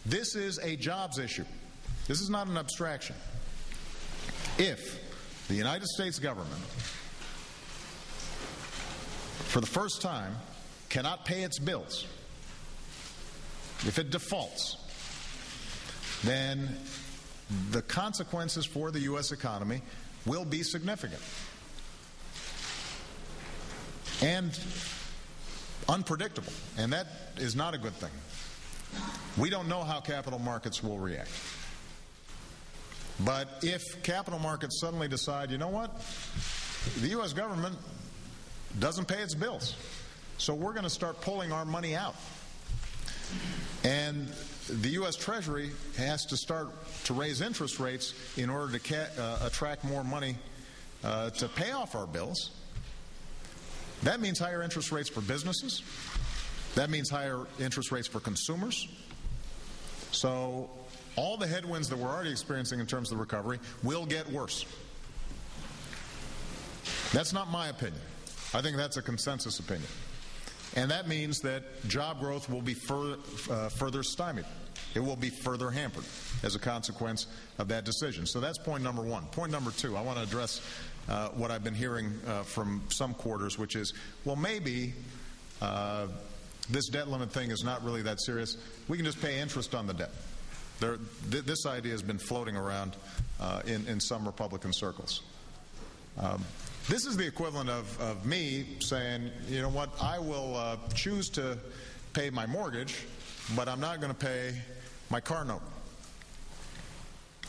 This is a jobs issue. This is not an abstraction. If the United States government, for the first time, cannot pay its bills, if it defaults, then the consequences for the U.S. economy will be significant and unpredictable, and that is not a good thing. We don't know how capital markets will react. But if capital markets suddenly decide, you know what, the U.S. government doesn't pay its bills, so we're going to start pulling our money out, and the U.S. Treasury has to start to raise interest rates in order to attract more money to pay off our bills, that means higher interest rates for businesses. That means higher interest rates for consumers. So all the headwinds that we're already experiencing in terms of the recovery will get worse. That's not my opinion. I think that's a consensus opinion. And that means that job growth will be further stymied. It will be further hampered as a consequence of that decision. So that's point number one. Point number two, I want to address what I've been hearing from some quarters, which is, well, maybe this debt limit thing is not really that serious. We can just pay interest on the debt. This idea has been floating around in some Republican circles. This is the equivalent of me saying, you know what, I will choose to pay my mortgage, but I'm not going to pay my car note.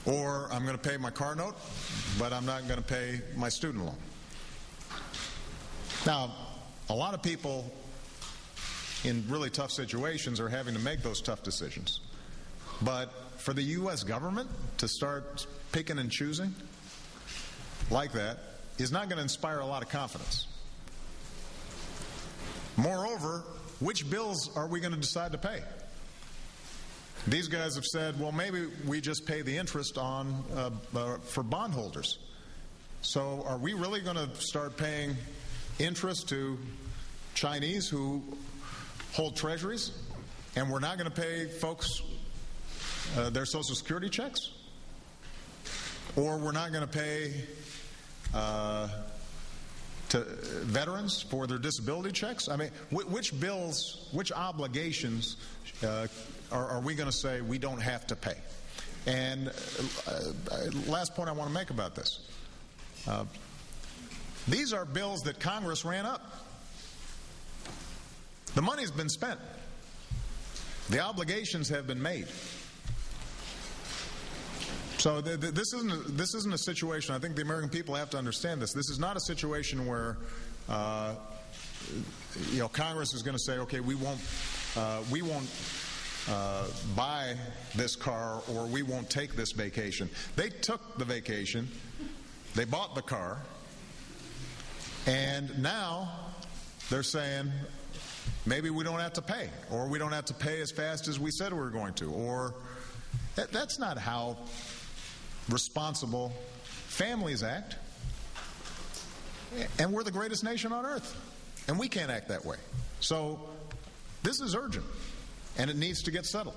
Or I'm going to pay my car note, but I'm not going to pay my student loan. Now, a lot of people in really tough situations are having to make those tough decisions. But for the U.S. government to start picking and choosing like that is not going to inspire a lot of confidence. Moreover, which bills are we going to decide to pay? These guys have said, well, maybe we just pay the interest on for bondholders. So are we really going to start paying interest to Chinese who hold treasuries, and we're not going to pay folks their Social Security checks? Or we're not going to pay to veterans for their disability checks? I mean, which bills, which obligations are we going to say we don't have to pay? And last point I want to make about this. These are bills that Congress ran up. The money's been spent. The obligations have been made. So this isn't a situation. I think the American people have to understand this. This is not a situation where Congress is going to say, okay, we won't buy this car, or we won't take this vacation. They took the vacation, they bought the car, and now they're saying maybe we don't have to pay, or we don't have to pay as fast as we said we were going to, or that's not how responsible families act. And we're the greatest nation on earth, and we can't act that way. So this is urgent, and it needs to get settled.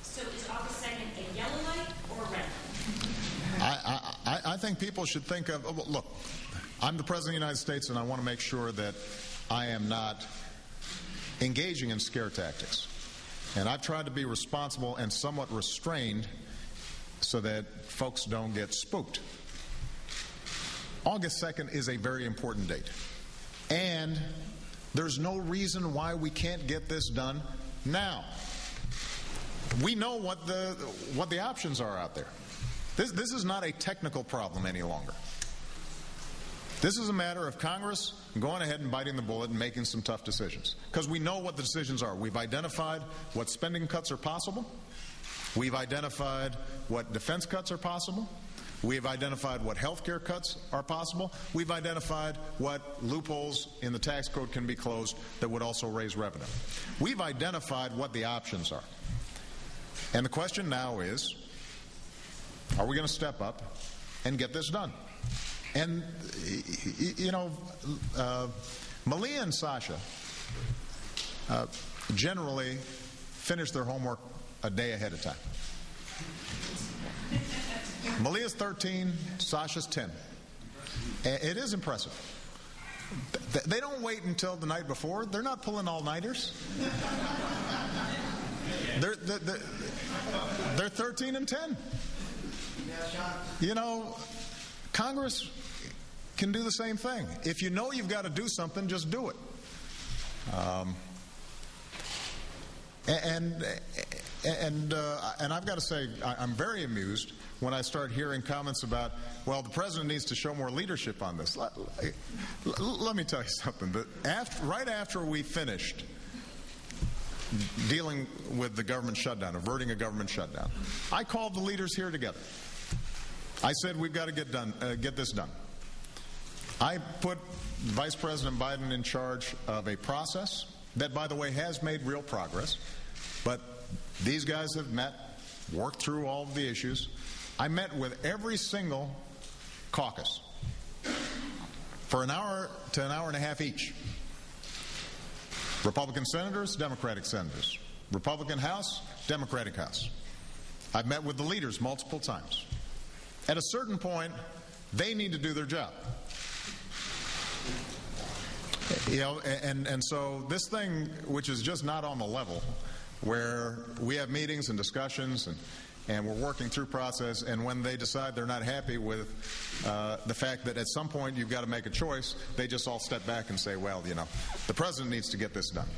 So is August 2nd a yellow light or a red light? I think people should think of, look, I'm the President of the United States, and I want to make sure that I am not engaging in scare tactics. And I've tried to be responsible and somewhat restrained so that folks don't get spooked. August 2nd is a very important date. And there's no reason why we can't get this done now. We know what the options are out there. This is not a technical problem any longer. This is a matter of Congress going ahead and biting the bullet and making some tough decisions. Because we know what the decisions are. We've identified what spending cuts are possible. We've identified what defense cuts are possible. We've identified what health care cuts are possible. We've identified what loopholes in the tax code can be closed that would also raise revenue. We've identified what the options are. And the question now is, are we going to step up and get this done? And, Malia and Sasha generally finish their homework a day ahead of time. Malia's 13, Sasha's 10. It is impressive. They don't wait until the night before. They're not pulling all-nighters. They're 13 and 10. You know, Congress can do the same thing. If you know you've got to do something, just do it. And I've got to say, I'm very amused when I start hearing comments about, well, the president needs to show more leadership on this. Let me tell you something. Right after we finished dealing with the government shutdown, averting a government shutdown, I called the leaders here together. I said, we've got to get this done. I put Vice President Biden in charge of a process that, by the way, has made real progress. But these guys have met, worked through all of the issues. I met with every single caucus for an hour to an hour and a half each. Republican senators, Democratic senators. Republican House, Democratic House. I've met with the leaders multiple times. At a certain point, they need to do their job. You know, and so this thing, which is just not on the level, where we have meetings and discussions and we're working through process, and when they decide they're not happy with the fact that at some point you've got to make a choice, they just all step back and say, well, you know, the president needs to get this done.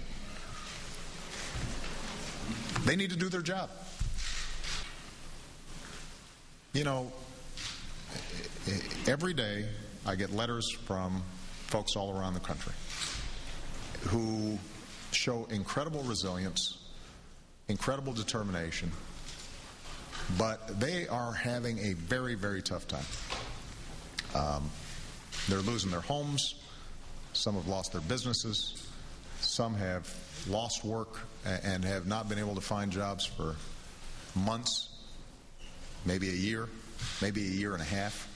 They need to do their job. You know, every day I get letters from folks all around the country who show incredible resilience, incredible determination, but they are having a very, very tough time. They're losing their homes. Some have lost their businesses. Some have lost work and have not been able to find jobs for months, maybe a year, maybe a year and a half.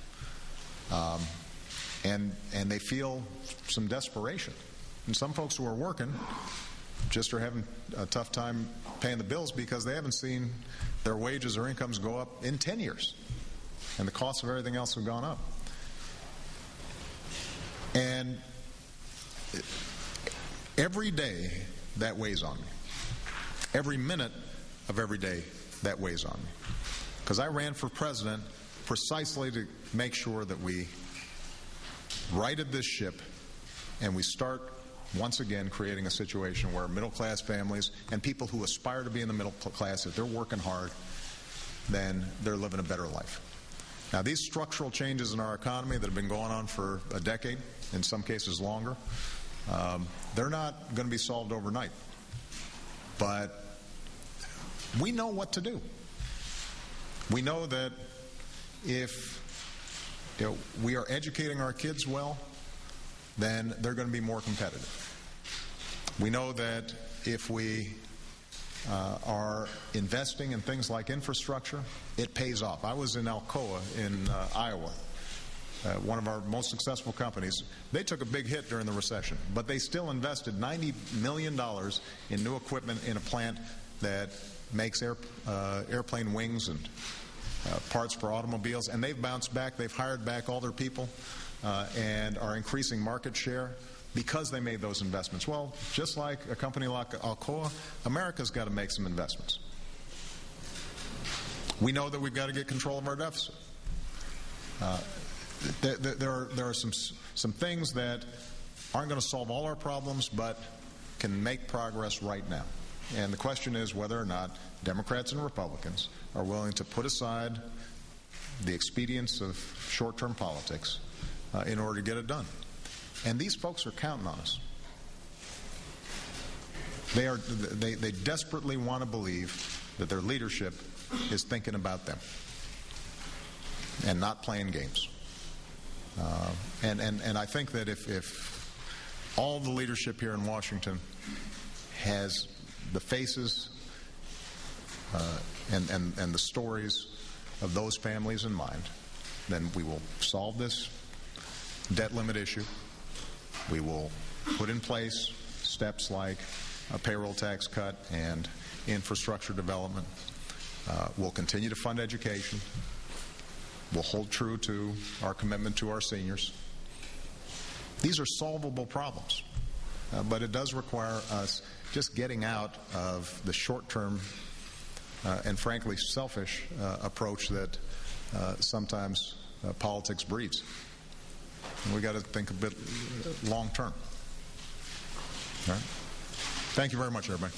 And they feel some desperation. And some folks who are working just are having a tough time paying the bills because they haven't seen their wages or incomes go up in 10 years. And the costs of everything else have gone up. And every day that weighs on me. Every minute of every day that weighs on me. Because I ran for president precisely to make sure that we righted this ship and we start once again creating a situation where middle-class families and people who aspire to be in the middle class, if they're working hard, then they're living a better life. Now, these structural changes in our economy that have been going on for a decade, in some cases longer, they're not going to be solved overnight. But we know what to do. We know that if we are educating our kids well, then they're going to be more competitive. We know that if we are investing in things like infrastructure, it pays off. I was in Alcoa in Iowa, one of our most successful companies. They took a big hit during the recession, but they still invested $90 million in new equipment in a plant that makes airplane wings and parts for automobiles, and they've bounced back. They've hired back all their people and are increasing market share because they made those investments. Well, just like a company like Alcoa, America's got to make some investments. We know that we've got to get control of our deficit. There are some things that aren't going to solve all our problems, but can make progress right now. And the question is whether or not Democrats and Republicans are willing to put aside the expedience of short-term politics in order to get it done. And these folks are counting on us. They desperately want to believe that their leadership is thinking about them and not playing games. And I think that if all the leadership here in Washington has the faces and the stories of those families in mind, then we will solve this debt limit issue. We will put in place steps like a payroll tax cut and infrastructure development. We'll continue to fund education. We'll hold true to our commitment to our seniors. These are solvable problems, but it does require us just getting out of the short-term and frankly selfish approach that sometimes politics breeds. And we got to think a bit long-term. All right. Thank you very much, everybody.